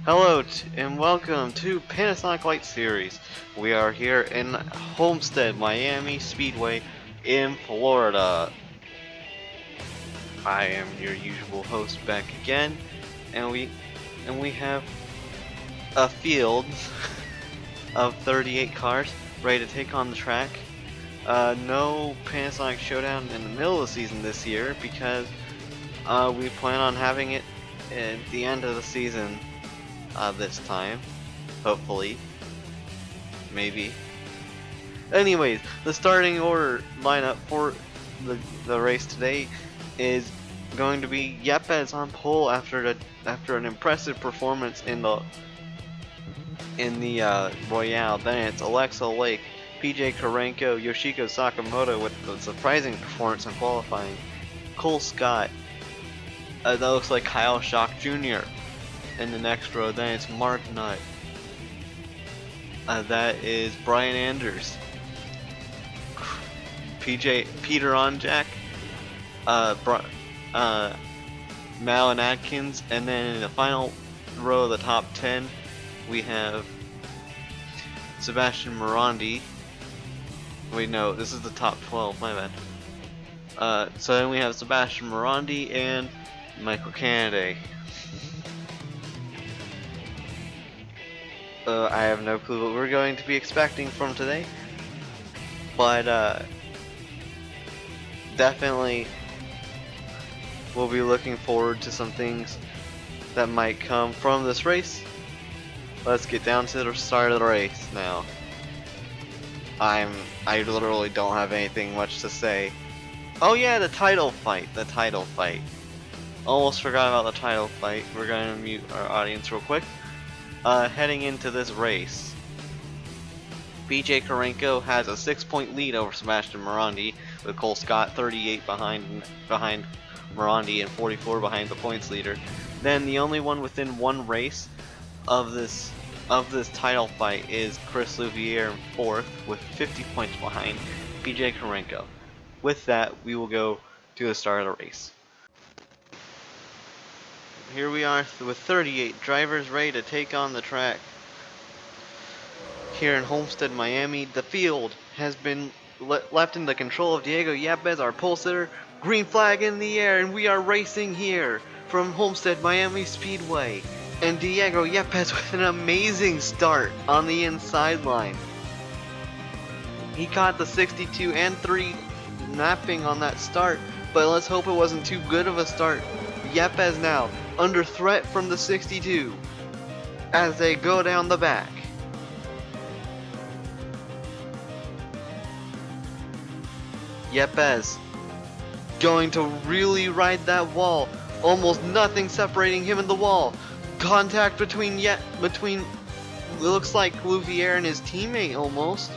Hello and welcome to Panasonic Light Series. We are here in Homestead-Miami Speedway in Florida. I am your usual host back again, and we have a field of 38 cars ready to take on the track. No Panasonic Showdown in the middle of the season this year because we plan on having it at the end of the season. This time, hopefully, maybe. Anyways, the starting order lineup for the race today is going to be Yepes on pole after an impressive performance in the Royale. Then it's Alexa Lake, PJ Karenko, Yoshiko Sakamoto with the surprising performance in qualifying. Cole Scott. That looks like Kyle Schock Jr. In the next row. Then it's Mark Nutt. That is Brian Anders. Peter Onjack. Malin Atkins. And then in the final row of the top 10, we have Sebastian Morandi. Wait, no, this is the top 12, my bad. So then we have Sebastian Morandi and Michael Kennedy. I have no clue what we're going to be expecting from today, but definitely we'll be looking forward to some things that might come from this race. Let's get down to the start of the race now. I literally don't have anything much to say. Oh yeah, the title fight. Almost forgot about the title fight. We're going to mute our audience real quick. Heading into this race, BJ Karenko has a 6-point lead over Sebastian Morandi, with Cole Scott 38 behind Morandi and 44 behind the points leader. Then the only one within one race of this title fight is Chris Louvier in 4th with 50 points behind BJ Karenko. With that, we will go to the start of the race. Here we are with 38 drivers ready to take on the track. Here in Homestead-Miami, the field has been left in the control of Diego Yepes, our pole sitter. Green flag in the air, and we are racing here from Homestead-Miami Speedway. And Diego Yepes with an amazing start on the inside line. He caught the 62 and 3 napping on that start, but let's hope it wasn't too good of a start. Yepes now under threat from the 62 as they go down the back. Yepes going to really ride that wall. Almost nothing separating him and the wall. Contact between it looks like Louvier and his teammate almost.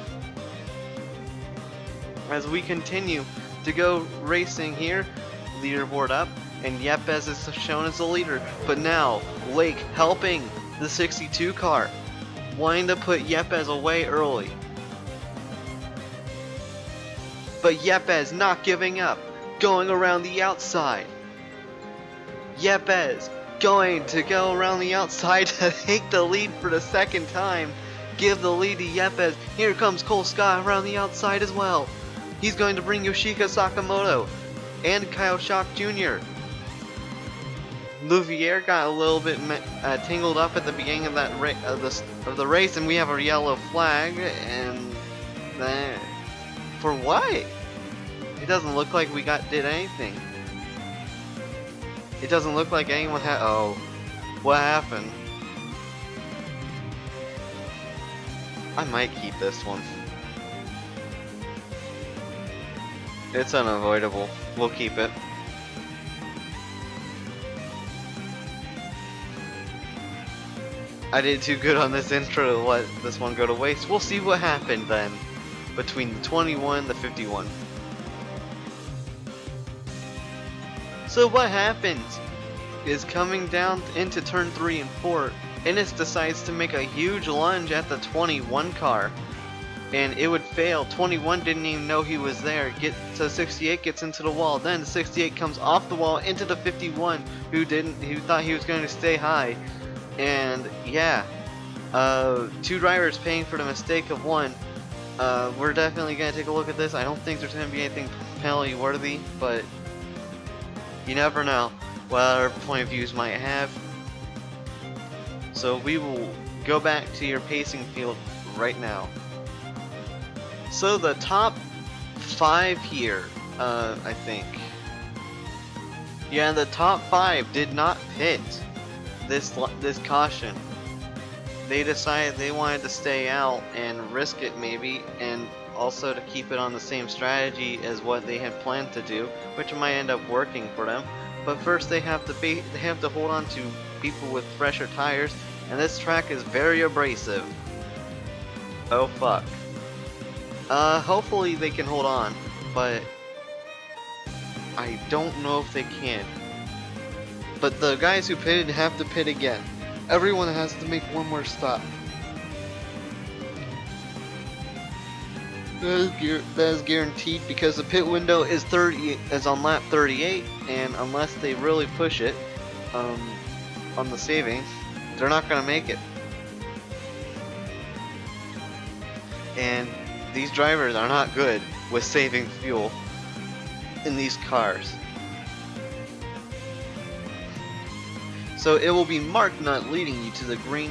As we continue to go racing here, leaderboard up, and Yepes is shown as the leader. But now Lake helping the 62 car, wanting to put Yepes away early. But Yepes not giving up, going around the outside. Yepes going to go around the outside to take the lead for the second time. Give the lead to Yepes. Here comes Cole Scott around the outside as well. He's going to bring Yoshiko Sakamoto and Kyle Schock Jr. Louvier got a little bit tangled up at the beginning of that of the race, and we have a yellow flag. And for what? It doesn't look like we did anything. It doesn't look like anyone had. Oh, what happened? I might keep this one. It's unavoidable. We'll keep it. I did too good on this intro to let this one go to waste. We'll see what happened then between the 21 and the 51. So what happens is coming down into turn 3 and 4, Ennis decides to make a huge lunge at the 21 car, and it would fail. 21 didn't even know he was there. So 68 gets into the wall. Then 68 comes off the wall into the 51, who thought he was going to stay high, And yeah, two drivers paying for the mistake of one. We're definitely gonna take a look at this. I don't think there's gonna be anything penalty worthy, but you never know what other point of views might have. So we will go back to your pacing field right now. So the top 5 here, I think. Yeah, the top 5 did not pit this caution. They decided they wanted to stay out and risk it maybe, and also to keep it on the same strategy as what they had planned to do, which might end up working for them. But first they have to hold on to people with fresher tires, and this track is very abrasive. Oh fuck. Hopefully they can hold on, but I don't know if they can. But the guys who pitted have to pit again. Everyone has to make one more stop. That is guaranteed because the pit window is on lap 38, and unless they really push it on the savings, they're not gonna make it. And these drivers are not good with saving fuel in these cars. So it will be Mark Nutt leading you to the green,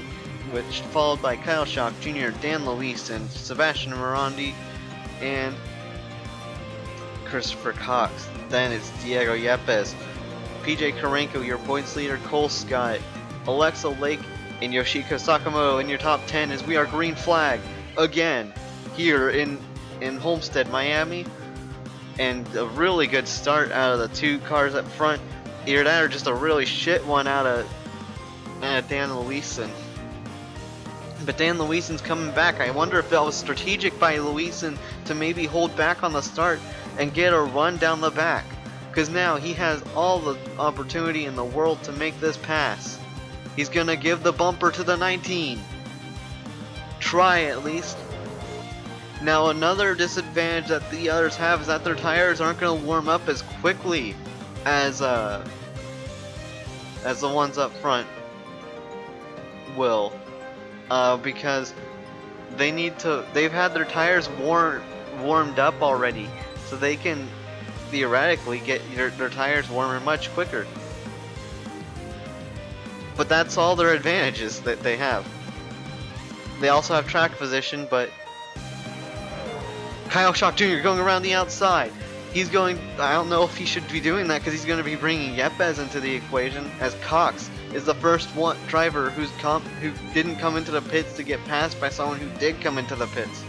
which followed by Kyle Schock Jr., Dan Luis, and Sebastian Morandi, and Christopher Cox. Then it's Diego Yepes, PJ Karenko, your points leader, Cole Scott, Alexa Lake, and Yoshiko Sakamoto in your top 10 as we are green flag again here in Homestead-Miami. And a really good start out of the two cars up front. Either that or just a really shit one out of Dan Luisen. But Dan Luisen's coming back. I wonder if that was strategic by Luisen to maybe hold back on the start and get a run down the back. Because now he has all the opportunity in the world to make this pass. He's going to give the bumper to the 19. Try at least. Now another disadvantage that the others have is that their tires aren't going to warm up as quickly as the ones up front will, because they've had their tires warmed up already, so they can theoretically get their tires warmer much quicker. But that's all their advantages that they have. They also have track position, but Kyle Schock Jr. going around the outside. He's going, I don't know if he should be doing that because he's going to be bringing Yepes into the equation, as Cox is the first driver who didn't come into the pits to get passed by someone who did come into the pits.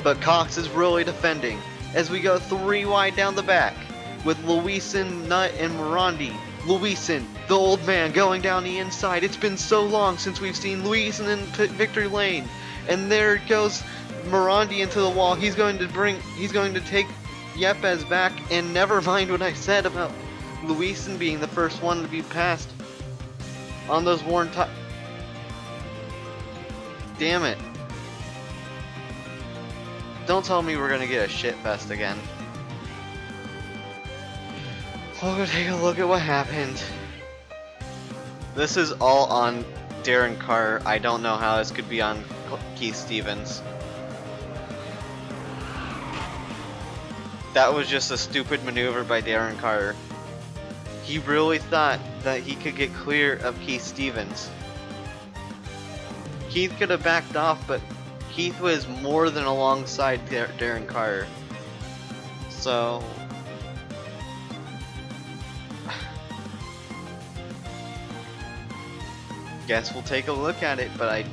But Cox is really defending as we go 3 wide down the back with Luisen, Nutt, and Morandi. Luisen, the old man, going down the inside. It's been so long since we've seen Luisen in victory lane. And there goes Morandi into the wall. He's going to take Yepes back, and never mind what I said about Luisen being the first one to be passed on those worn tires. Damn it. Don't tell me we're gonna get a shit fest again. We'll go take a look at what happened. This is all on Darren Carr. I don't know how this could be on Keith Stevens. That was just a stupid maneuver by Darren Carter. He really thought that he could get clear of Keith Stevens. Keith could have backed off, but Keith was more than alongside Darren Carter. So guess we'll take a look at it, but I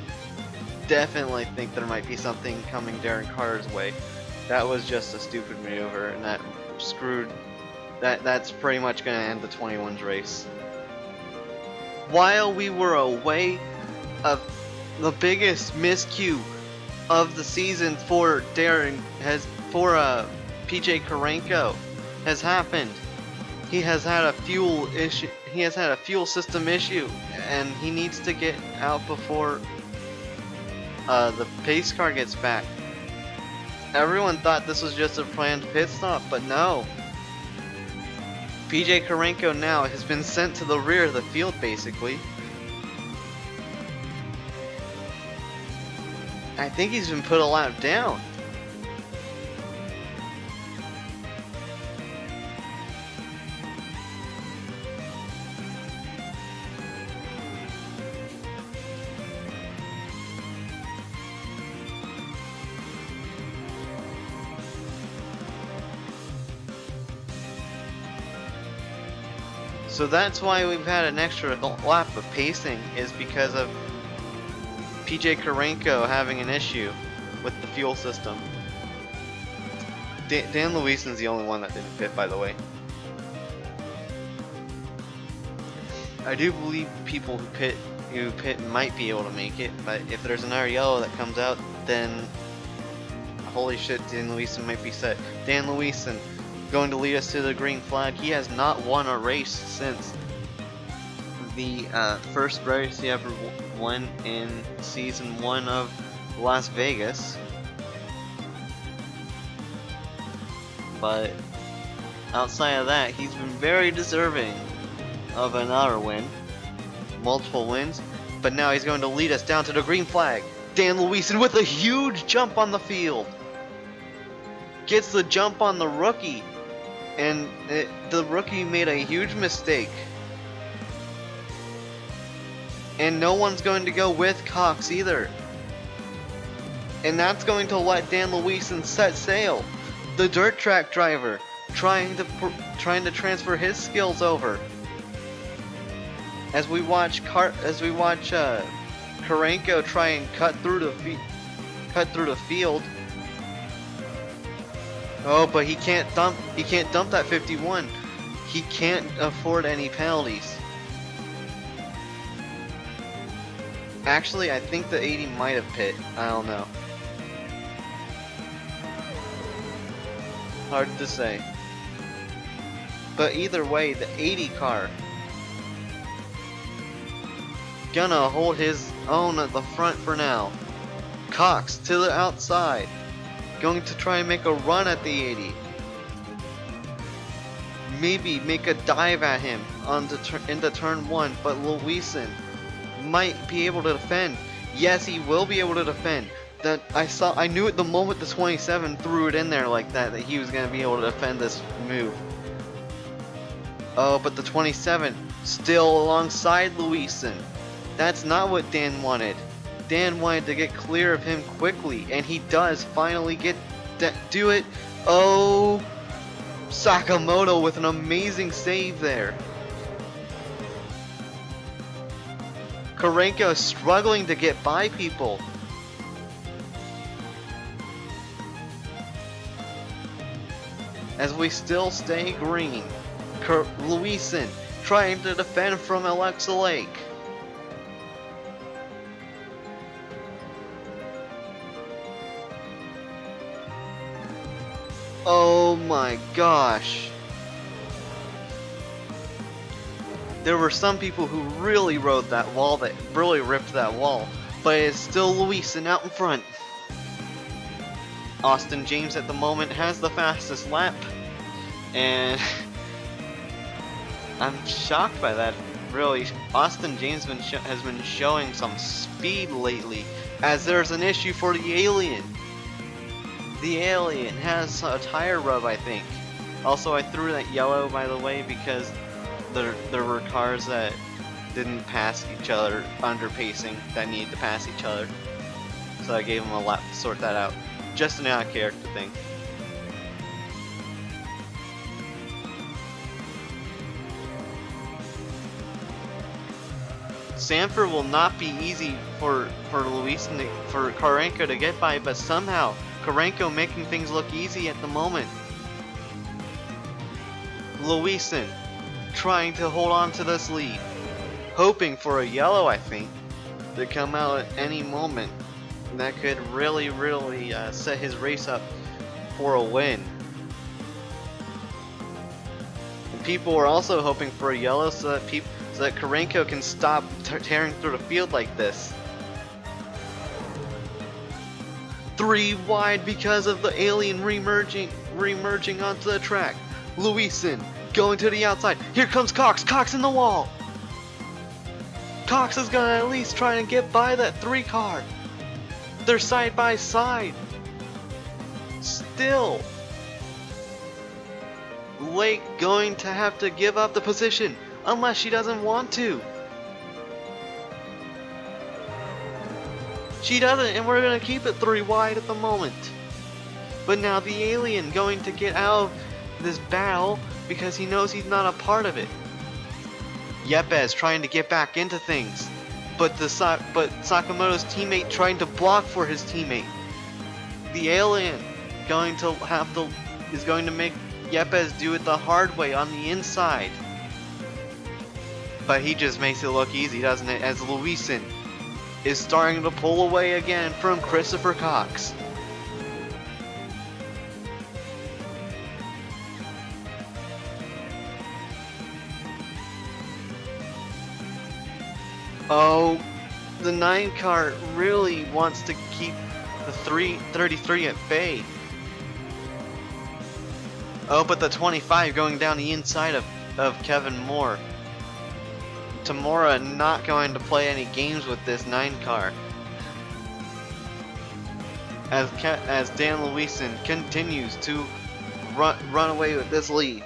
definitely think there might be something coming Darren Carter's way. That was just a stupid maneuver, and that screwed. That's pretty much going to end the 21's race. While we were away, the biggest miscue of the season for PJ Karenko has happened. He has had a fuel issue. He has had a fuel system issue, and he needs to get out before the pace car gets back. Everyone thought this was just a planned pit stop, but no. PJ Karenko now has been sent to the rear of the field, basically. I think he's been put a lap down. So that's why we've had an extra lap of pacing, is because of PJ Karenko having an issue with the fuel system. Dan Luisen's the only one that didn't pit, by the way. I do believe people who pit might be able to make it, but if there's another yellow that comes out, then holy shit, Dan Luisen might be set. Dan Luisen going to lead us to the green flag. He has not won a race since the first race he ever won in season 1 of Las Vegas. But outside of that, he's been very deserving of another win, multiple wins. But now he's going to lead us down to the green flag. Dan Luisen with a huge jump on the field, gets the jump on the rookie. And the rookie made a huge mistake. And no one's going to go with Cox either. And that's going to let Dan Luisen set sail. The dirt track driver trying to transfer his skills over. As we watch Karenko try and cut through the field. Oh, but he can't dump that 51. He can't afford any penalties. Actually, I think the 80 might have pit. I don't know. Hard to say. But either way, the 80 car gonna hold his own at the front for now. Cox to the outside, going to try and make a run at the 80. Maybe make a dive at him into turn 1, but Luisen might be able to defend. Yes, he will be able to defend. I knew at the moment the 27 threw it in there like that he was going to be able to defend this move. Oh, but the 27 still alongside Luisen. That's not what Dan wanted. Dan wanted to get clear of him quickly, and he does finally do it. Oh, Sakamoto with an amazing save there. Karenko is struggling to get by people. As we still stay green. Luisen trying to defend from Alexa Lake. Oh my gosh. There were some people who really rode that wall, that really ripped that wall, but it's still Luisen out in front. Austin James at the moment has the fastest lap, and I'm shocked by that, really. Austin James has been showing some speed lately, as there's an issue for the Alien. The Alien has a tire rub, I think. Also, I threw that yellow, by the way, because there were cars that didn't pass each other under pacing, that needed to pass each other. So I gave them a lap to sort that out. Just an out of character thing. Sanford will not be easy for Karenko to get by, but somehow Karenko making things look easy at the moment. Luisen trying to hold on to this lead, hoping for a yellow, I think, to come out at any moment. That could really set his race up for a win. And people are also hoping for a yellow so that Karenko can stop tearing through the field like this. 3 wide because of the Alien remerging onto the track. Luisen going to the outside. Here comes Cox. Cox in the wall. Cox is gonna at least try and get by that 3 car. They're side by side. Still, Lake going to have to give up the position unless she doesn't want to. She doesn't, and we're gonna keep it 3 wide at the moment. But now the alien going to get out of this battle because he knows he's not a part of it. Yepes trying to get back into things, but Sakamoto's teammate trying to block for his teammate. The alien is going to make Yepes do it the hard way on the inside. But he just makes it look easy, doesn't it? As Luisin is starting to pull away again from Christopher Cox. Oh, the 9 car really wants to keep the 33 at bay. Oh, but the 25 going down the inside of Kevin Moore. Tamura not going to play any games with this 9 car. As Dan Luisin continues to run away with this lead.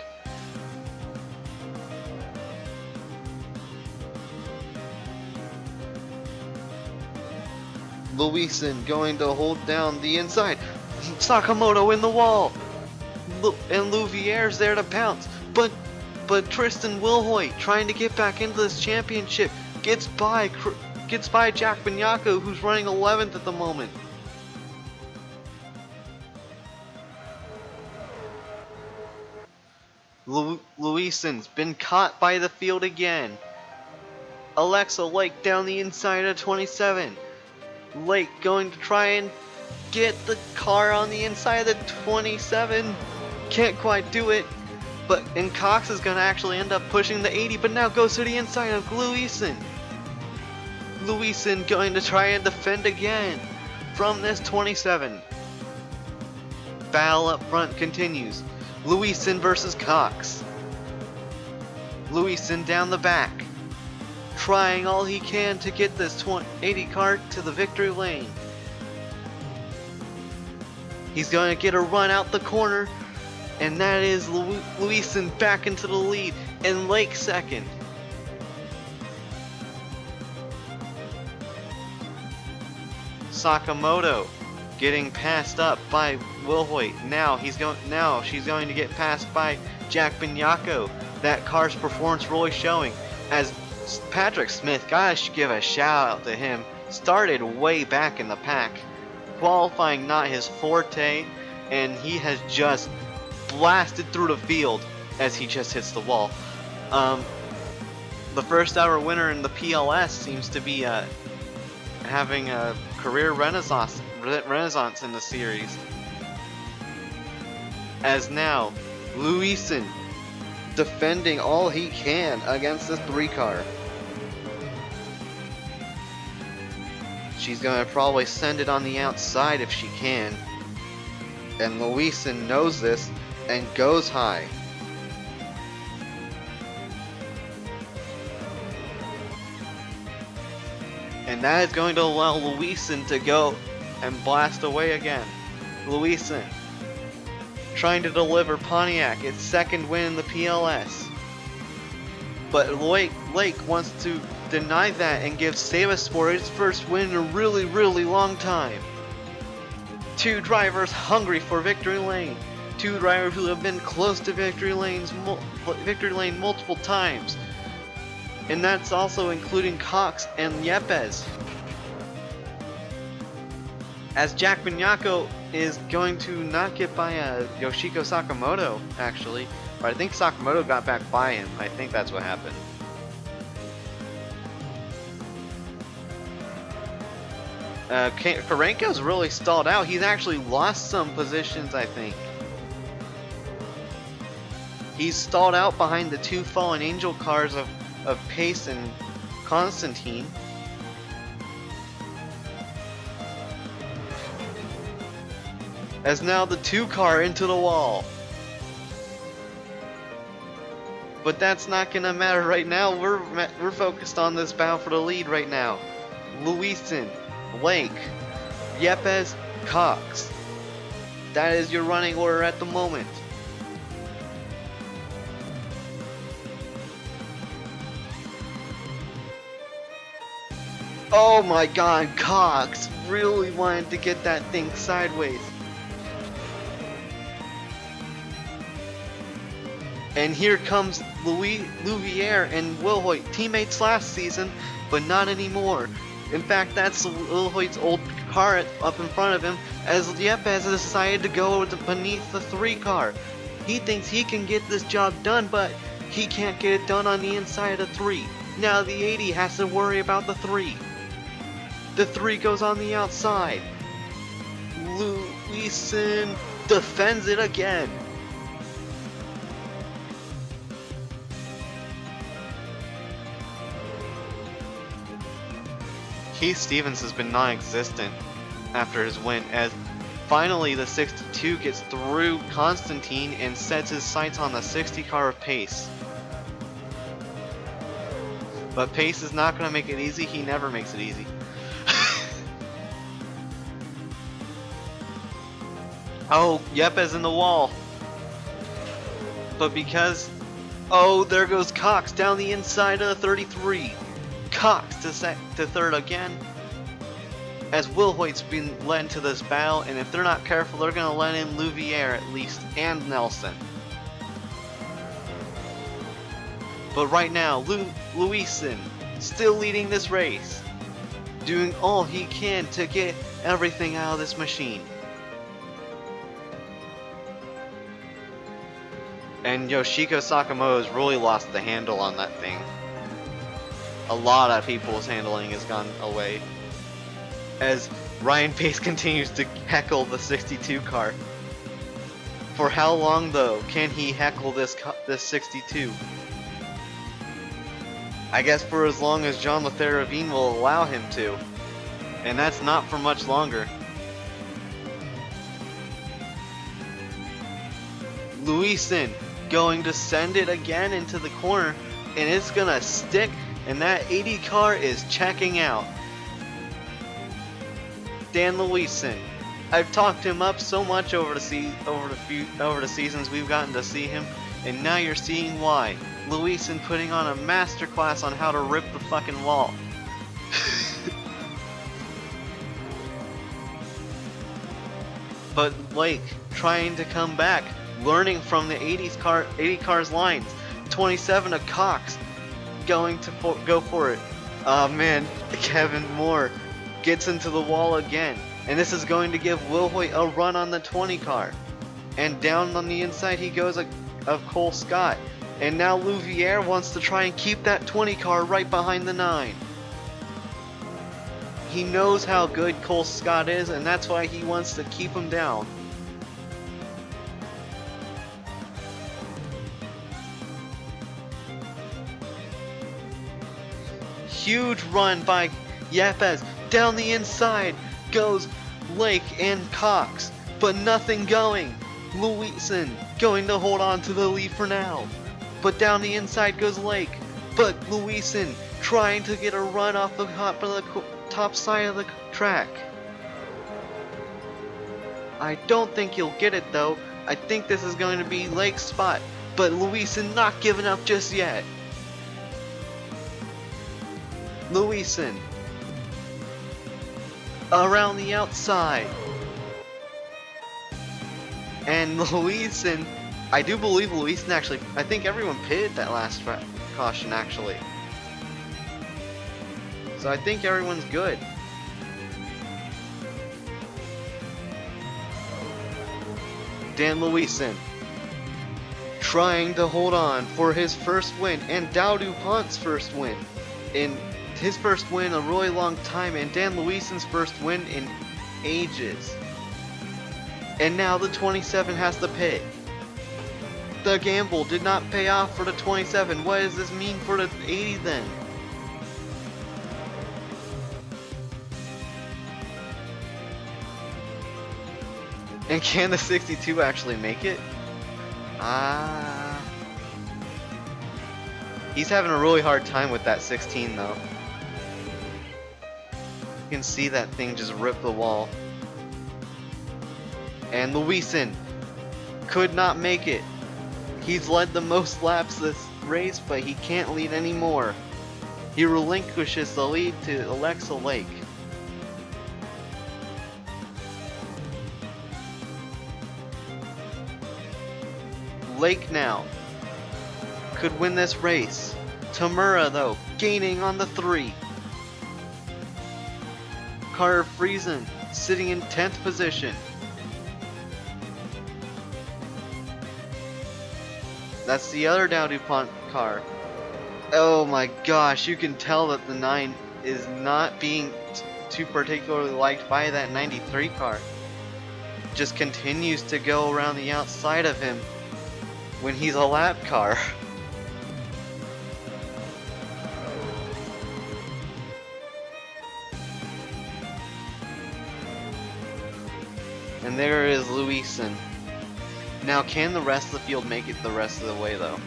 Luisin going to hold down the inside. Sakamoto in the wall. And Louviere's there to pounce. But Tristan Wilhoit trying to get back into this championship gets by Jack Bignacco, who's running 11th at the moment. Luisin's been caught by the field again. Alexa Lake down the inside of 27. Lake going to try and get the car on the inside of the 27. Can't quite do it. And Cox is going to actually end up pushing the 80, but now goes to the inside of Luisin. Luisin going to try and defend again from this 27. Battle up front continues. Luisin versus Cox. Luisin down the back, trying all he can to get this 80 car to the victory lane. He's going to get a run out the corner, and that is Luisin back into the lead, and Lake second. Sakamoto getting passed up by Wilhoit. Now she's going to get passed by Jack Bignacco. That car's performance really showing, as Patrick Smith, gotta give a shout out to him, started way back in the pack. Qualifying not his forte, and he has just blasted through the field as he just hits the wall. The first hour winner in the PLS seems to be having a career renaissance in the series. As now, Luisin defending all he can against this 3 car. She's going to probably send it on the outside if she can. And Luisin knows this and goes high. And that is going to allow Luisin to go and blast away again. Luisin trying to deliver Pontiac its second win in the PLS. But Lake wants to deny that and give Savasport its first win in a really, really long time. 2 drivers hungry for victory lane. 2 drivers who have been close to victory lane multiple times. And that's also including Cox and Yepes. As Jack Bignacco is going to not get by Yoshiko Sakamoto, actually. Or I think Sakamoto got back by him. I think that's what happened. Karenko's really stalled out. He's actually lost some positions, I think. He's stalled out behind the 2 Fallen Angel cars of Pace and Constantine. As now the 2 car into the wall. But that's not gonna matter right now. We're focused on this battle for the lead right now. Luisin, Lake, Yepes, Cox. That is your running order at the moment. Oh my god, Cox really wanted to get that thing sideways. And here comes Louviere and Wilhoit, teammates last season, but not anymore. In fact, that's Wilhoit's old car up in front of him, as Yepes has decided to go beneath the 3 car. He thinks he can get this job done, but he can't get it done on the inside of 3. Now the 80 has to worry about the 3. The 3 goes on the outside. Luisin defends it again. Keith Stevens has been non-existent after his win, as finally the 62 gets through Constantine and sets his sights on the 60 car of Pace. But Pace is not going to make it easy. He never makes it easy. Oh, Yepes in the wall. But because... Oh, there goes Cox down the inside of the 33. Cox to third again, as Wilhoit's been led into this battle, and if they're not careful, they're going to let in Louviere at least, and Nelson. But right now, Luisin still leading this race, doing all he can to get everything out of this machine. And Yoshiko Sakamoto's really lost the handle on that thing. A lot of people's handling has gone away, as Ryan Pace continues to heckle the 62 car. For how long though can he heckle this 62? I guess for as long as John Lavine will allow him to, and that's not for much longer. Luisin going to send it again into the corner, and it's gonna stick. And that 80 car is checking out. Dan Luisin. I've talked him up so much over the seasons we've gotten to see him, and now you're seeing why. Luisin putting on a masterclass on how to rip the fucking wall. But Lake trying to come back, learning from the 80 cars lines. 27 of Cox. Going to go for it. Oh man, Kevin Moore gets into the wall again, and this is going to give Wilhoit a run on the 20 car. And down on the inside he goes of Cole Scott, and now Louviere wants to try and keep that 20 car right behind the 9. He knows how good Cole Scott is, and that's why he wants to keep him down. Huge run by Yepes. Down the inside goes Lake and Cox, but nothing going. Luisin going to hold on to the lead for now. But down the inside goes Lake, but Luisin trying to get a run off the top side of the track. I don't think he'll get it though. I think this is going to be Lake's spot, but Luisin not giving up just yet. Luisin around the outside, and Luisin, I do believe Luisin actually, I think everyone pitted that last caution actually, so I think everyone's good. Dan Luisin trying to hold on for his first win, and Dow DuPont's first win. In his first win in a really long time, and Dan Luisin's first win in ages. And now the 27 has to pit. The gamble did not pay off for the 27. What does this mean for the 80 then? And can the 62 actually make it? He's having a really hard time with that 16 though. You can see that thing just rip the wall. And Luisin could not make it. He's led the most laps this race, but he can't lead anymore. He relinquishes the lead to Alexa Lake. Lake now could win this race. Tamura though, gaining on the 3. Carter Friesen sitting in 10th position. That's the other Dow DuPont car. Oh my gosh, you can tell that the 9 is not being too particularly liked by that 93 car. Just continues to go around the outside of him when he's a lap car. And there is Luisin. Now, can the rest of the field make it the rest of the way, though?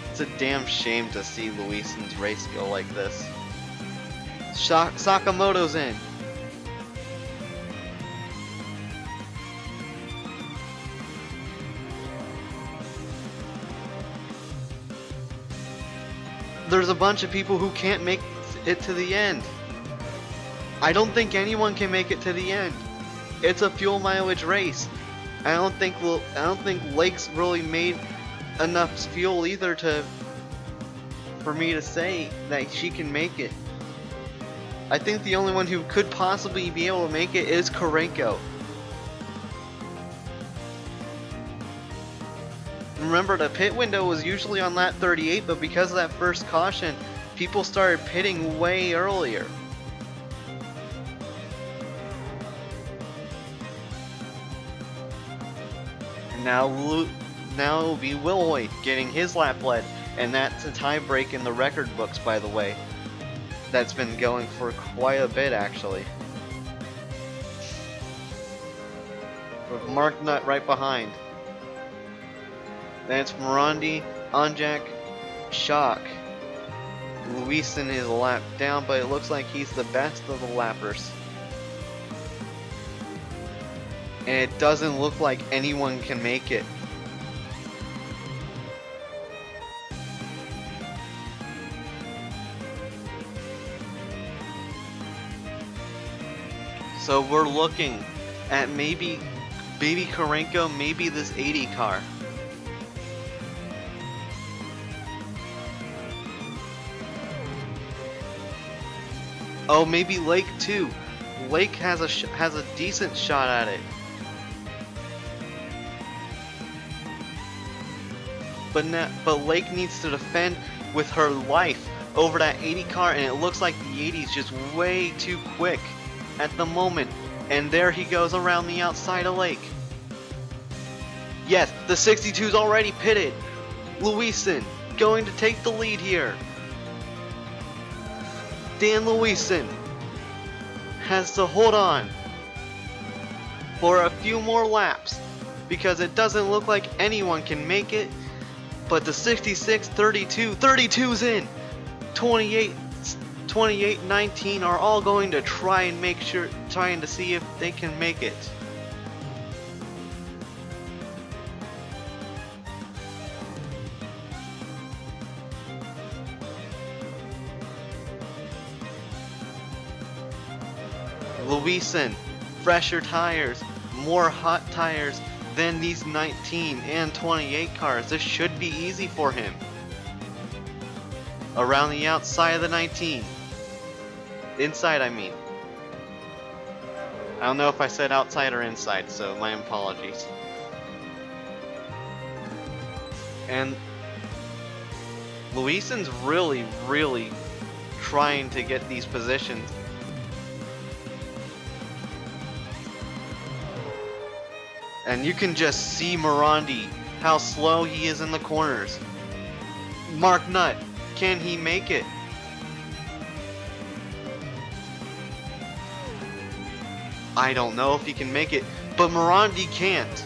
It's a damn shame to see Luisin's race go like this. Sakamoto's in. There's a bunch of people who can't make it to the end. I don't think anyone can make it to the end. It's a fuel mileage race. I don't think Lake's really made enough fuel either for me to say that she can make it. I think the only one who could possibly be able to make it is Karenko. Remember, the pit window was usually on lap 38, but because of that first caution, people started pitting way earlier. And now it will be Will Hoyt getting his lap led, and that's a tie break in the record books, by the way. That's been going for quite a bit, actually. With Mark Nutt right behind. Then it's Morandi, Anjak, Shock. Luisin is a lap down, but it looks like he's the best of the lappers. And it doesn't look like anyone can make it. So we're looking at maybe Karenko, maybe this 80 car. Oh, maybe Lake too. Lake has a decent shot at it. But Lake needs to defend with her life over that 80 car, and it looks like the 80 is just way too quick at the moment. And there he goes around the outside of Lake. Yes, the 62's already pitted. Luisin going to take the lead here. Dan Luisin has to hold on for a few more laps because it doesn't look like anyone can make it. But the 66, 32's in. 28, 19 are all going to trying to see if they can make it. Luisin, fresher tires, more hot tires than these 19 and 28 cars. This should be easy for him. Around the outside of the 19. Inside, I mean. I don't know if I said outside or inside, so my apologies. And Luisin's really trying to get these positions. And you can just see Morandi, how slow he is in the corners. Mark Nutt, can he make it? I don't know if he can make it, but Morandi can't.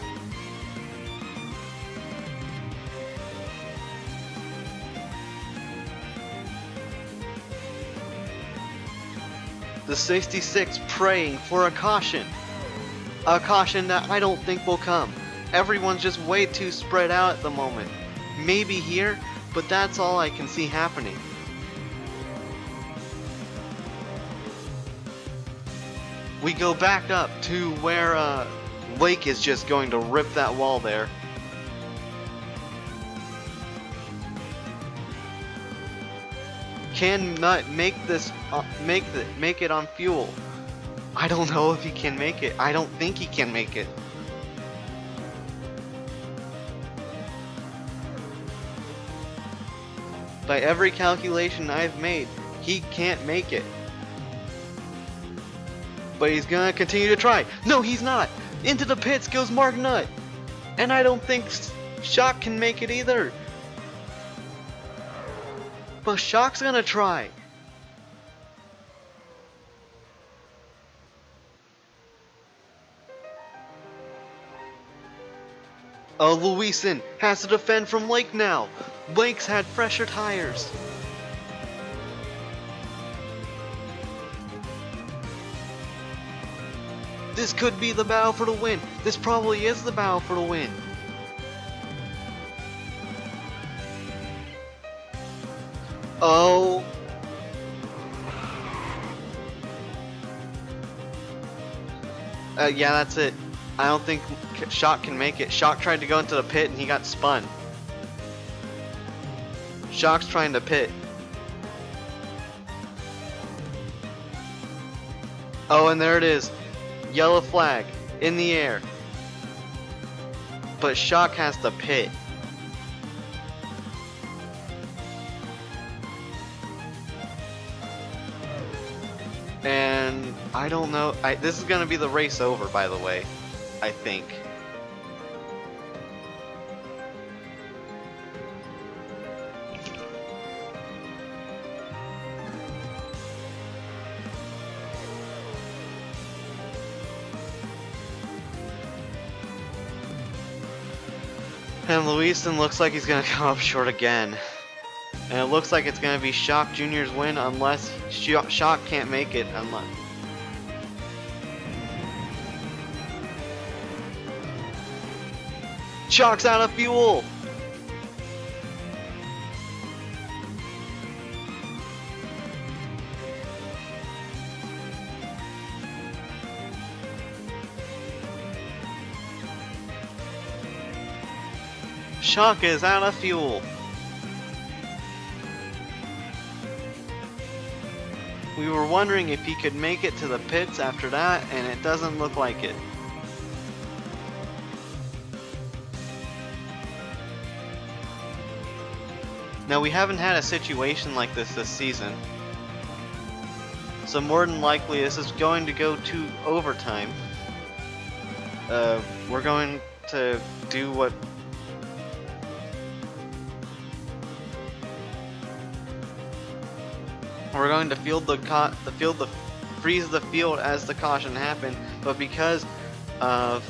The 66 praying for a caution. A caution that I don't think will come. Everyone's just way too spread out at the moment. Maybe here, but that's all I can see happening. We go back up to where Lake is just going to rip that wall there. Can Nut make this make it on fuel? I don't know if he can make it. I don't think he can make it. By every calculation I've made, he can't make it. But he's gonna continue to try. No, he's not. Into the pits goes Mark Nutt. And I don't think Shock can make it either. But Shock's gonna try. Louison has to defend from Lake now. Lake's had fresher tires. This could be the battle for the win. This probably is the battle for the win. Oh. Yeah, that's it. I don't think Shock can make it. Shock tried to go into the pit and he got spun. Shock's trying to pit. Oh, and there it is. Yellow flag in the air. But Shock has to pit. And I don't know. This is going to be the race over, by the way. I think. And Louison looks like he's going to come up short again. And it looks like it's going to be Shock Jr.'s win unless Shock can't make it. Shock's out of fuel! Shock is out of fuel. We were wondering if he could make it to the pits after that, and it doesn't look like it. Now, we haven't had a situation like this season, so more than likely this is going to go to overtime. We're going to do what we're going to freeze the field as the caution happened, but because of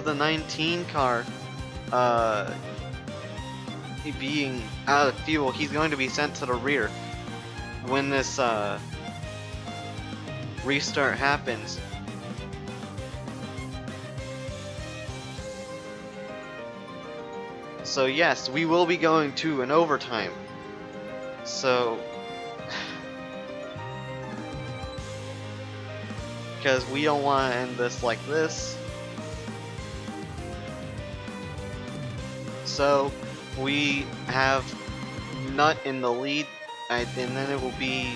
the 19 car being out of fuel, he's going to be sent to the rear when this restart happens. So yes, we will be going to an overtime. So because we don't want to end this like this. So we have Nut in the lead, and then it will be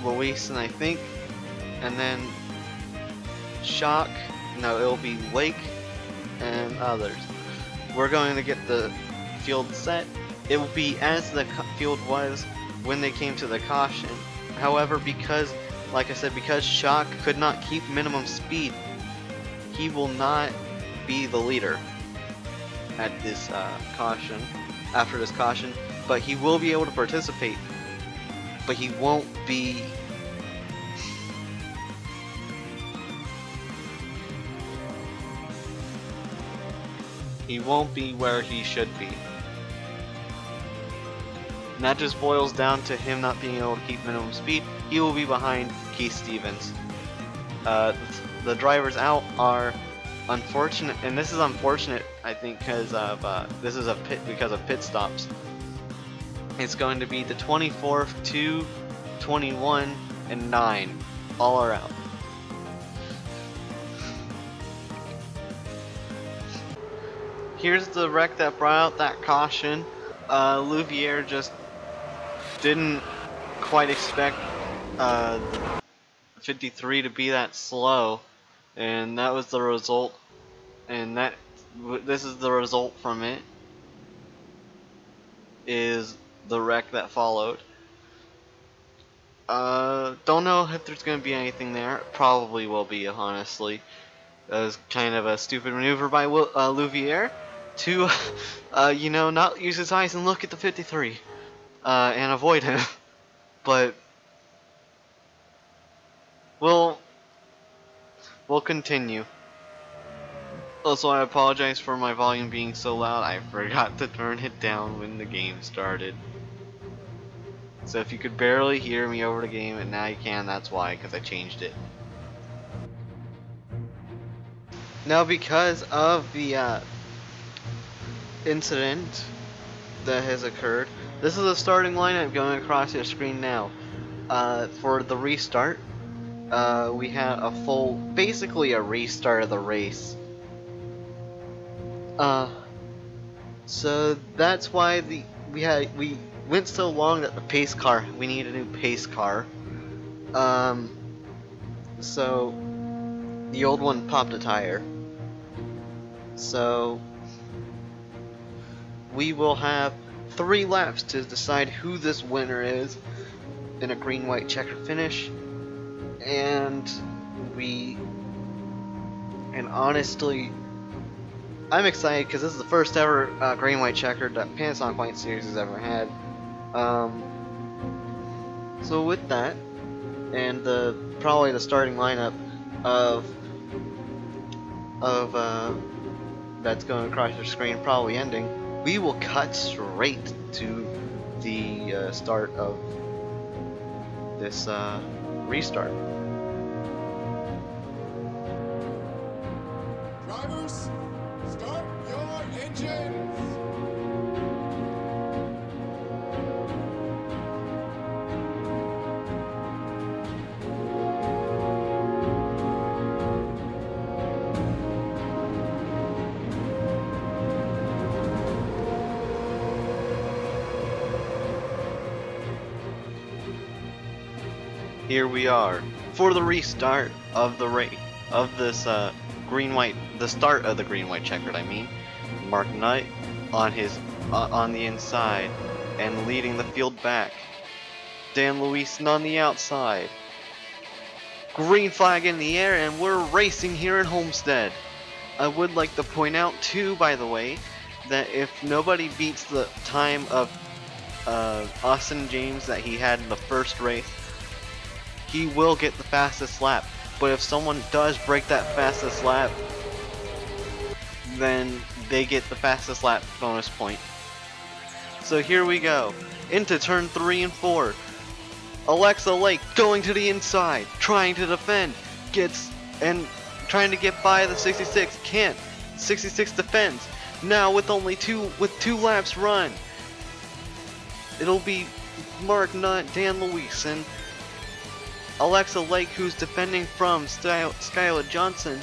Louison, I think, and then Shock. No, it will be Lake and others. We're going to get the field set. It will be as the field was when they came to the caution. However, because like I said, because Shock could not keep minimum speed, he will not be the leader at this caution, after this caution, but he will be able to participate, but he won't be where he should be. And that just boils down to him not being able to keep minimum speed. He will be behind Keith Stevens. The drivers out are unfortunate, and this is unfortunate, I think, because of because of pit stops. It's going to be the 24th, 2, 21, and 9. All are out. Here's the wreck that brought out that caution. Louvier just didn't quite expect the 53 to be that slow, and that was the result. And this is the result from it. Is the wreck that followed. Don't know if there's gonna be anything there. Probably will be, honestly. That was kind of a stupid maneuver by Louvier to, you know, not use his eyes and look at the 53 and avoid him. But we'll continue. Also, I apologize for my volume being so loud. I forgot to turn it down when the game started. So if you could barely hear me over the game, and now you can, that's why, because I changed it. Now, because of the incident that has occurred, this is the starting lineup going across your screen now. For the restart, we had a basically a restart of the race. So that's why we went so long that the pace car, we need a new pace car. So the old one popped a tire. So we will have 3 laps to decide who this winner is in a green-white checkered finish. And honestly, I'm excited because this is the first ever green-white checkered that Panasonic White Series has ever had. So with that, and probably the starting lineup of that's going across your screen, probably ending, we will cut straight to the start of this restart. Drivers, start your engines! Here we are for the restart of the race of this green-white, the start of the green-white checkered. I mean, Mark Knight on his on the inside and leading the field back. Dan Luisen on the outside. Green flag in the air, and we're racing here in Homestead. I would like to point out too, by the way, that if nobody beats the time of Austin James that he had in the first race, he will get the fastest lap. But if someone does break that fastest lap, then they get the fastest lap bonus point. So here we go, into turn 3 and 4. Alexa Lake going to the inside, trying to defend, trying to get by the 66, can't. 66 defends. Now with only two laps run, it'll be Mark Nutt, Dan Luisen, Alexa Lake, who's defending from Skylar Johnson.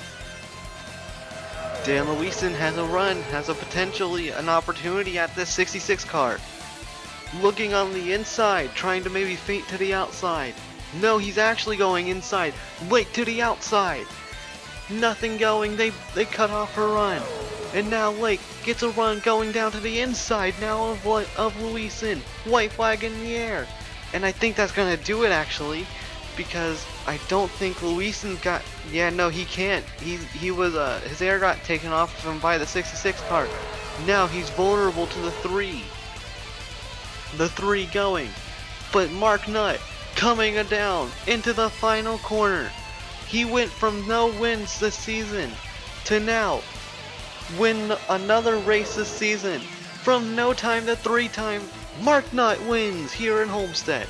Dan Luisen has a run, has potentially an opportunity at this 66 car. Looking on the inside, trying to maybe feint to the outside. No, he's actually going inside. Lake to the outside. Nothing going, they cut off her run. And now Lake gets a run going down to the inside now of Luisen. White flag in the air. And I think that's gonna do it actually. because I don't think Luisen got. Yeah, no, he can't. He was his air got taken off of him by the 66 car. Now he's vulnerable to the 3. The 3 going, but Mark Nutt coming down into the final corner. He went from no wins this season to now win another race this season. From no time to 3 time, Mark Nutt wins here in Homestead.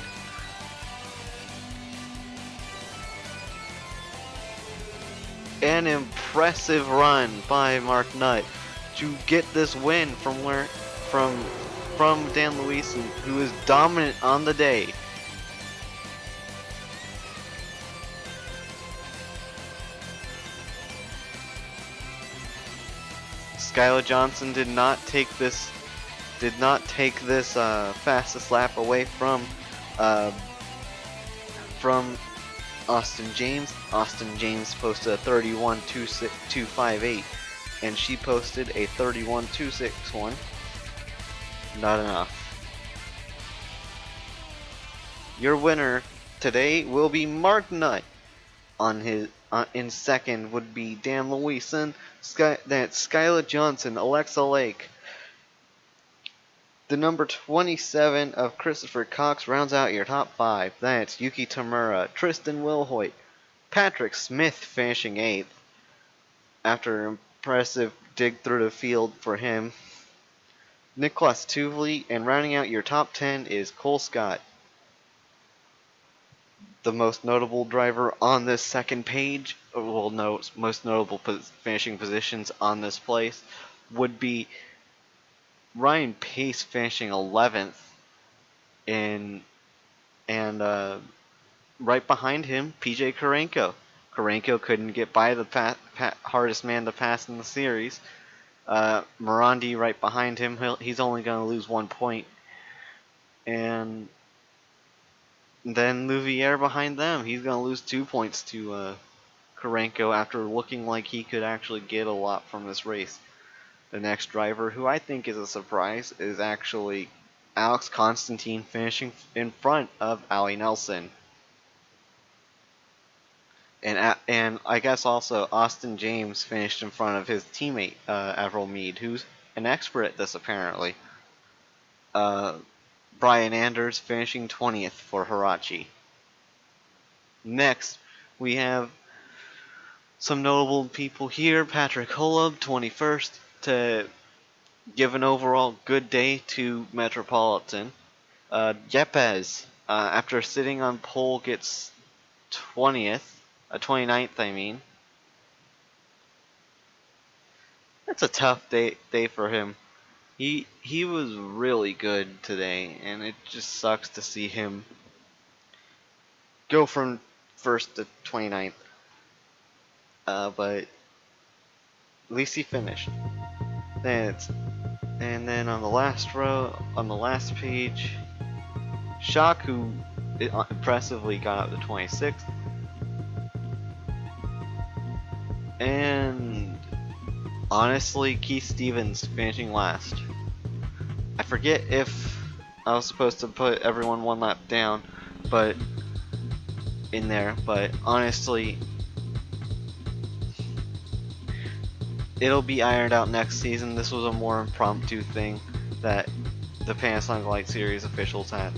An impressive run by Mark Nutt to get this win from Dan Luisen, who is dominant on the day. Skylar Johnson did not take this fastest lap away from Austin James. Austin James posted a 31.258, and she posted a 31.261. Not enough. Your winner today will be Mark Nutt. In second would be Dan Luisen. That's Skylar Johnson, Alexa Lake. The number 27 of Christopher Cox rounds out your top 5. That's Yuki Tamura, Tristan Wilhoit, Patrick Smith finishing 8th after an impressive dig through the field for him. Nicholas Tuvley, and rounding out your top 10 is Cole Scott. The most notable driver on this second page, well, no, most notable finishing positions on this place would be Ryan Pace finishing 11th, and right behind him, PJ Karenko. Karenko couldn't get by the hardest man to pass in the series. Morandi right behind him, he's only going to lose 1 point. And then Louviere behind them, he's going to lose 2 points to Karenko after looking like he could actually get a lot from this race. The next driver, who I think is a surprise, is actually Alex Constantine finishing in front of Allie Nelson. And I guess also Austin James finished in front of his teammate Avril Mead, who's an expert at this apparently. Brian Anders finishing 20th for Hirachi. Next, we have some notable people here. Patrick Holub, 21st, to give an overall good day to Metropolitan. Yepes, after sitting on pole, gets 29th, I mean. That's a tough day for him. He was really good today, and it just sucks to see him go from 1st to 29th. But at least he finished. And then on the last row, on the last page, Shock, who impressively got up to 26th. And honestly, Keith Stevens finishing last. I forget if I was supposed to put everyone 1 lap down, but in there, but honestly, it'll be ironed out next season. This was a more impromptu thing that the Panasonic Light Series officials had.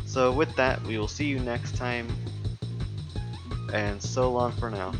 So with that, we will see you next time, and so long for now.